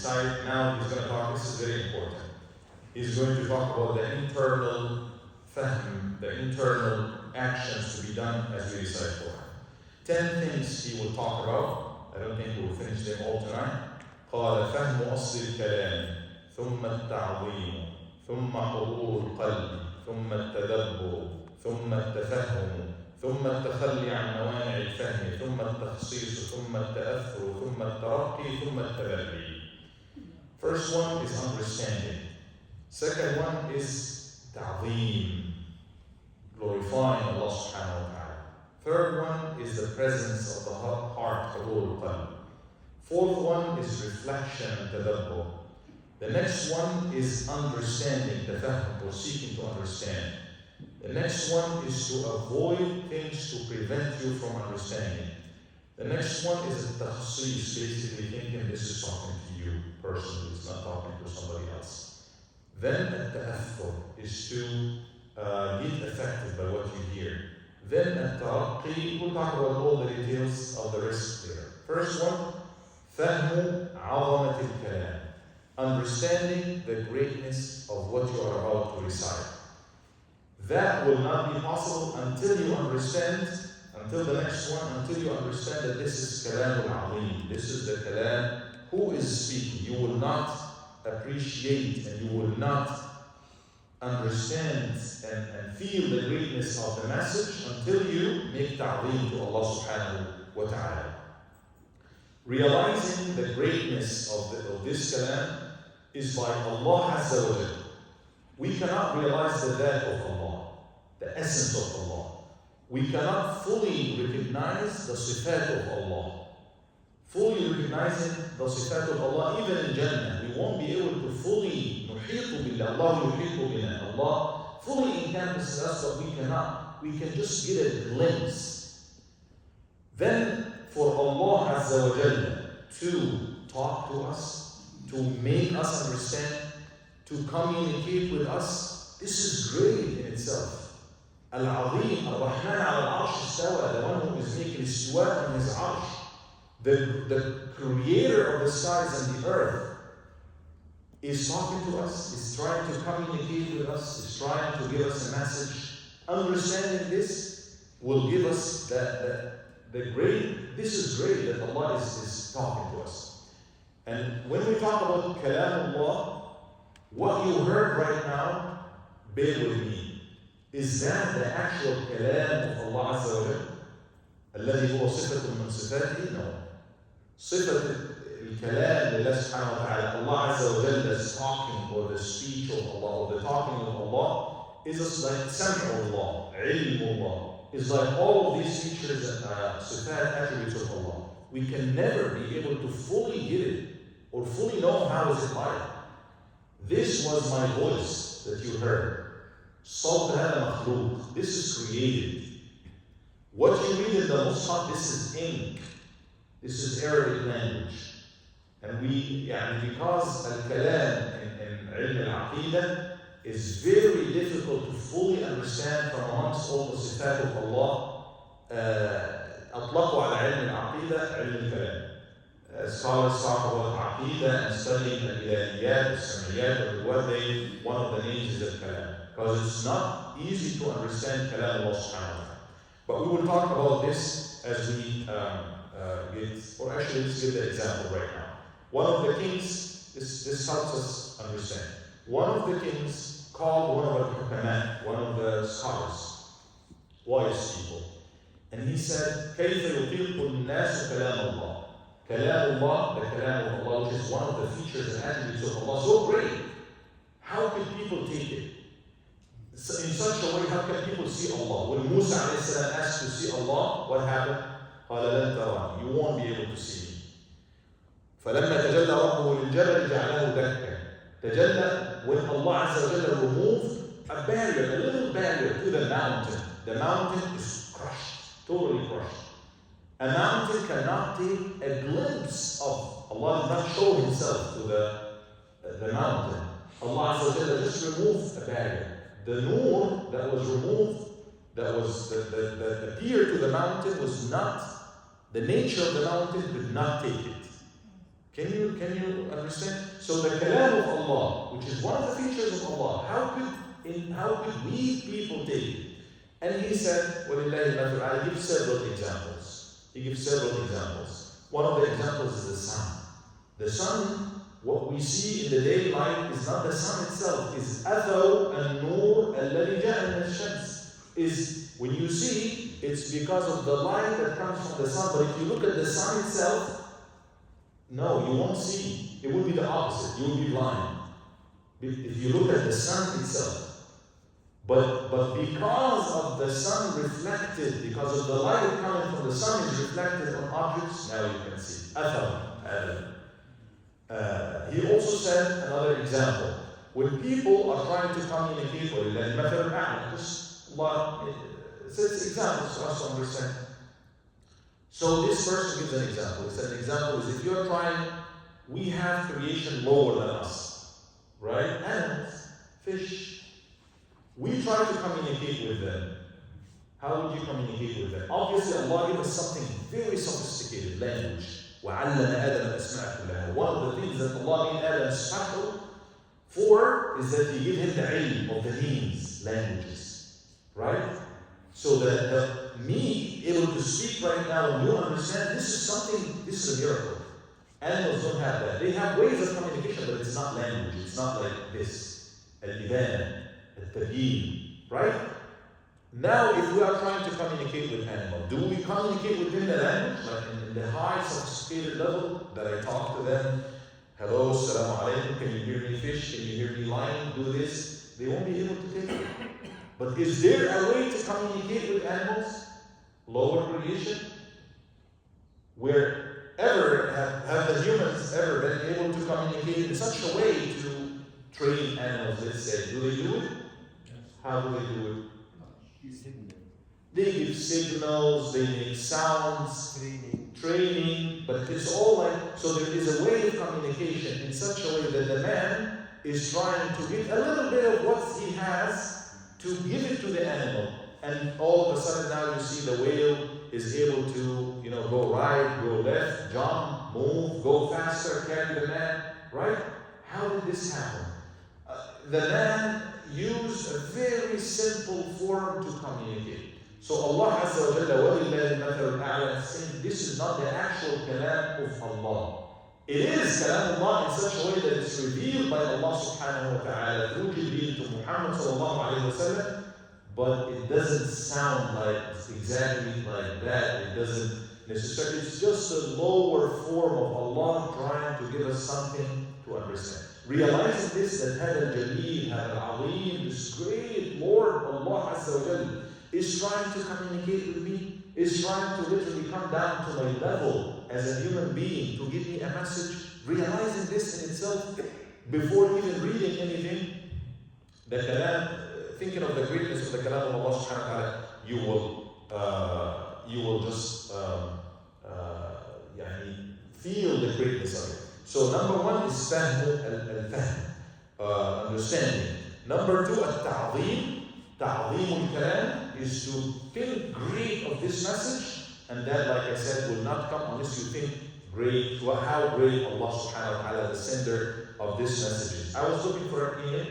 recite. Now he's going to talk, this is very important. He's going to talk about the internal fahm, the internal actions to be done as we recite Quran. 10 things he will talk about. I don't think we will finish them all tonight. قال فهم أصل الكلام ثم التعظيم ثم حضور القلب ثم التدبر ثم التفهم ثم التخلي عن موانع الفهم ثم التخصيص ثم التأثر ثم الترقي ثم التبري. First one is understanding. Second one is ta'zeem, glorifying Allah subhanahu wa ta'ala. Third one is the presence of the heart, حضور القلب. Fourth one is reflection and tadabbur. The next one is understanding, tafahum, or seeking to understand. The next one is to avoid things to prevent you from understanding. The next one is a takhsis, basically thinking this is talking to you personally, it's not talking to somebody else. Then at-ta'athur is to get affected by what you hear. Then at-taraqi, we'll talk about all the details of the rest there. First one, فهم عظمة الكلام, understanding the greatness of what you are about to recite. That will not be possible until you understand, until the next one, until you understand that this is kalam al-azim, this is the kalam, who is speaking. You will not appreciate and you will not understand and feel the greatness of the message until you make ta'zeem to Allah subhanahu wa ta'ala. Realizing the greatness of this kalam is by Allah Azza wa Jalla. We cannot realize the that of Allah, the essence of Allah. We cannot fully recognize the sifat of Allah. Fully recognizing the sifat of Allah, even in Jannah, we won't be able to fully nuhitu billah, Allah yuhitu bina. Allah fully encompasses us, but we cannot. We can just get a glimpse. Then for Allah Azza wa Jalla to talk to us, to make us understand, to communicate with us, this is great in itself. Al-Azim, Ar-Rahman al-Arsh istawa, the one who is making istiwa on his arsh. The creator of the skies and the earth is talking to us, is trying to communicate with us, is trying to give us a message. Understanding this will give us the great, this is great that Allah is talking to us. And when we talk about Kalamullah, what you heard right now, bear with me. Is that the actual Kalam of Allah Azza wa Jalla? الذي هو صفة من صفاته? No. صفة الكلام لله سبحانه وتعالى, Allah Azza wa Jalla's talking or the speech of Allah or the talking of Allah is like Sam'ullah, Ilmullah. It's like all of these features and sifat attributes of Allah. We can never be able to fully get it or fully know how is it like. This was my voice that you heard. صوت هذا مخلوق. This is created. What you read in the Mus'haf, this is ink. This is Arabic language. And because al-kalam in ilm al-aqidah is very difficult to fully understand from amongst all the sifat of Allah, أطلقوا على علم العقيدة علم الكلام. Scholars talk about aqidah and studying al-ilahiyat, al-samiyat, one of the names is al-kalam. Because it's not easy to understand kalam Allah subhanahu wa ta'ala. But we will talk about this as we or actually let's give the example right now. One of the kings, this helps us understand. One of the kings called one of the hukama, one of the scholars, wise people, and he said, كيف يطيق الناس كلام الله? كلام الله, the kalam of Allah, which is one of the features and attributes of Allah, so great. How can people take it? In such a way, how can people see Allah? When Musa a.s. asked to see Allah, what happened? قال لن تراني, you won't be able to see me. فلما تجلى ربه للجبل جعله دكا. تجلى, when Allah Azza wa Jalla removed a barrier, a little barrier to the mountain is crushed, totally crushed. A mountain cannot take a glimpse of Allah, does not show himself to the mountain. Allah Azza wa Jalla just removed a barrier. The nur that was removed, that was that appeared to the mountain was not, the nature of the mountain could not take it. Can you understand? So the kalam of Allah, which is one of the features of Allah, how could we people take it? And he said, وَلِلَّهِ الْمَثَلُ الْأَعْلَى. He gives several examples. One of the examples is the sun. The sun, what we see in the daylight is not the sun itself, is أَثَرُ النُّورِ الَّذِي جَاءَ مِنَ الشَّمْسِ. Is when you see, it's because of the light that comes from the sun. But if you look at the sun itself, no, you won't see. It will be the opposite. You will be blind. If you look at the sun itself. But because of the sun reflected, because of the light coming from the sun is reflected on objects, now you can see. He also said another example. When people are trying to communicate, just Allah says examples for us to understand. So this person gives an example. He said an example is if you're trying, we have creation lower than us, right? Animals, fish. We try to communicate with them. How would you communicate with them? Obviously, Allah gave us something very sophisticated, language. وَعَلَّمَ آدَمَ الْأَسْمَاءَ كُلَّهَا. One of the things that Allah made Adam special for is that He gave him the ilm of the names, languages. Right? So that me able to speak right now and you understand, this is a miracle. Animals don't have that. They have ways of communication, but it's not language. It's not like this. Al-Iban. Right? Now, if we are trying to communicate with animals, do we communicate with them in a language? Like in the high, sophisticated level that I talk to them, hello, assalamu alaikum, can you hear me fish? Can you hear me lion? Do this? They won't be able to take it. But is there a way to communicate with animals? Lower creation? Wherever have the humans ever been able to communicate in such a way to train animals, let's say? Do they do it? How do they do it? They give signals, they make sounds, training, but it's all like, so there is a way of communication in such a way that the man is trying to give a little bit of what he has to give it to the animal. And all of a sudden now you see the whale is able to, go right, go left, jump, move, go faster, carry the man, right? How did this happen? The man used a very simple form to communicate. So Allah Azza wa Jalla وَلِلَّهِ الْمَثَلُ الْأَعْلَى saying this is not the actual kalam of Allah. It is kalam Allah in such a way that it's revealed by Allah subhanahu wa ta'ala through Jibreel to Muhammad sallallahu alayhi wa sallam, but it doesn't sound like exactly like that. It doesn't necessarily, it's just a lower form of Allah trying to give us something to understand. Realizing this, that Hada al-Jaleel, Hada al-Azim, this great Lord, Allah Azza wa Jalla, is trying to communicate with me, is trying to literally come down to my level as a human being to give me a message. Realizing this in itself, before even reading anything, the kalam, thinking of the greatness of the kalam of Allah subhanahu wa ta'ala, you will just feel the greatness of it. So number one is al-fahm, understanding. Number two, al-ta'zeem. Ta'zeem al-kalam is to think great of this message, and that, like I said, will not come unless you think great, how great Allah subhanahu wa ta'ala, the sender of this message is. I was looking for an email,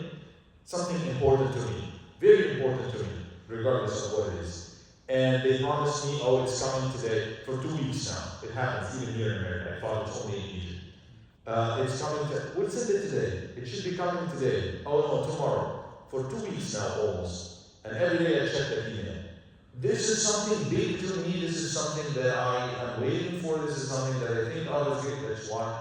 something important to me, very important to me, regardless of what it is. And they promised me, it's coming today, for 2 weeks now. It happens, even here in America. I thought it's only in Egypt. It's coming we'll send it today. It should be coming today. Oh no, tomorrow. For 2 weeks now, almost. And every day I check that email. This is something big to me. This is something that I am waiting for. This is something that I think Allah is great. That's why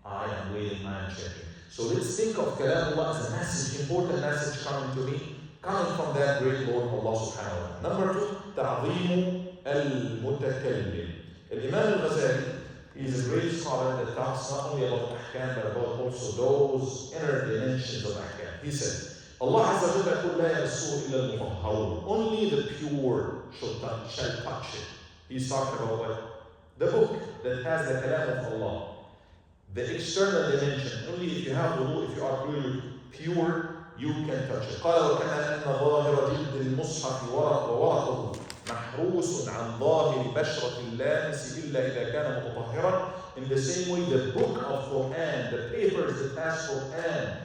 I am waiting, I am checking. So let's think of Kalamullah as a message, important message coming to me, coming from that great Lord Allah subhanahu wa ta'ala. Number two, ta'zeemu al-mutakallim. Imam al-Ghazali is a great scholar that talks not only about ahkam, but about also those inner dimensions of ahkam. He said, Allah Azza wa Jalla la yamassuhu illa al-mutahharun. Only the pure shall touch it. He's talking about what? The book that has the kalam of Allah. The external dimension. Only if you have wudu, if you are really pure, you can touch it. قال وكما أن ظاهر جلد المصحف وورقه محروس عن ظاهر بشرة اللامس إلا إذا كان متطهرا. In the same way, the book of Quran, the papers that has Quran,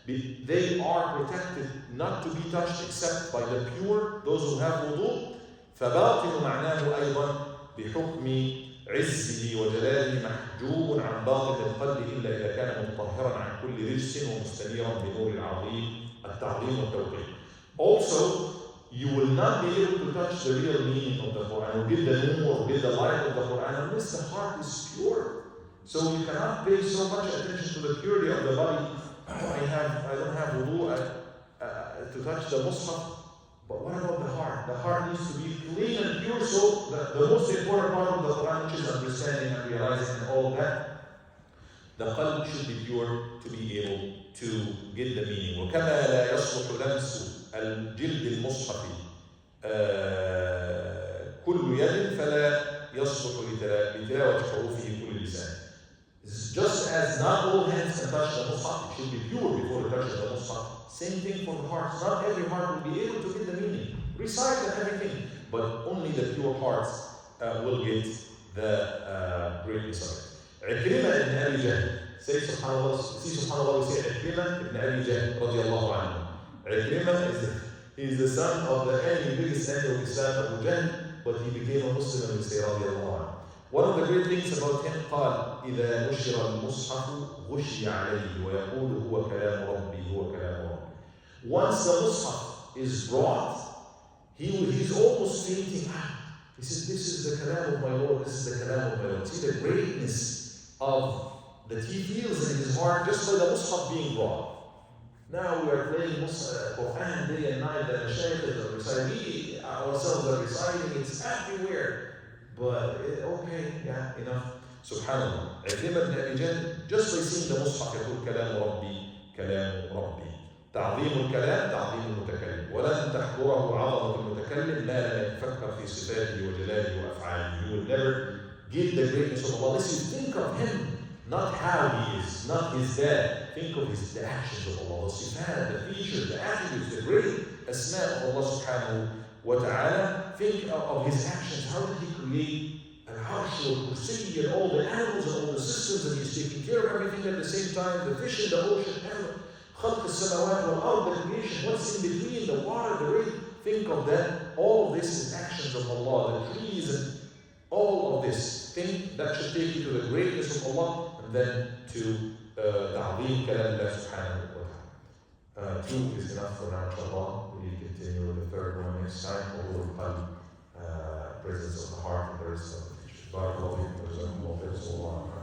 they are protected not to be touched except by the pure, those who have wudu. فباطن معناه أيضا بحكم عزه وجلاله محجوب عن باطن القلب إلا إذا كان مطهرا عن كل رجس ومستنيرا بنور العظيم التعظيم والتوقير. Also, you will not be able to touch the real meaning of the Quran, or get the nur, or get the light of the Quran, unless the heart is pure. So you cannot pay so much attention to the purity of the body. I don't have wudu to touch the mushaf. But what about the heart? The heart needs to be clean and pure. So the most important part of the Quran, which is understanding and realizing and all that, the qalb should be pure to be able to get the meaning. وكما لا يصلح لمس الجلد المصحف كل يد فلا يصلح لتلاوة حروفه كل لسان. Just as not all hands can touch the mushaf, it should be pure before it touches the mushaf. Same thing for the hearts. Not every heart will be able to get the meaning. Recite and everything, but only the pure hearts will get the greatness of it. عكرمة ibn Abi Jahl. Say subhanallah, we say Ikrimah ibn Abi Jahl radiallahu anhu. Ikrimah is the son of the biggest enemy of Islam, Abu Jahl, but he became a Muslim and we say radiallahu anhu. One of the great things about him, قال إذا نشر المصحف غشي عليه ويقول هو كلام ربي هو كلام ربي. Once the mushaf is brought, he's almost fainting. He says, this is the kalam of my Lord, this is the kalam of my Lord. See the greatness of that he feels in his heart just by the mushaf being brought. Now we are playing Quran day and night, the mashaykh are reciting, we ourselves are reciting, it's everywhere. But okay, yeah, enough. Subhanallah. Ikrimah ibn Abi Jahl, just by seeing the mushaf يقول كلام ربي كلام ربي. تعظيم الكلام تعظيم المتكلم، ولن تحضره عظمة المتكلم ما لم يتفكر في صفاته وجلاله وأفعاله. You will never get the greatness of Allah unless you think of Him, not how He is, not His dad. Think of the actions of Allah, the sifat, the features, the attributes, the great asma of Allah subhanahu wa ta'ala. Think of His actions. How did He create al-arsh, al-kursi, and all the animals and all the systems, and He's taking care of everything at the same time, the fish in the ocean, خلق السماوات والأرض, the creation, what's in between, the water, the rain. Think of that. All of this is actions of Allah, the trees, and all of this. Think that should take you to the greatness of Allah, and then to ta'zeem kalam Allah subhanahu wa ta'ala. Two is enough for now, inshallah. We continue with the third one next time. Presence of the heart and the rest of the teachers. Barakallahu fikum wa jazakumullahu khairan.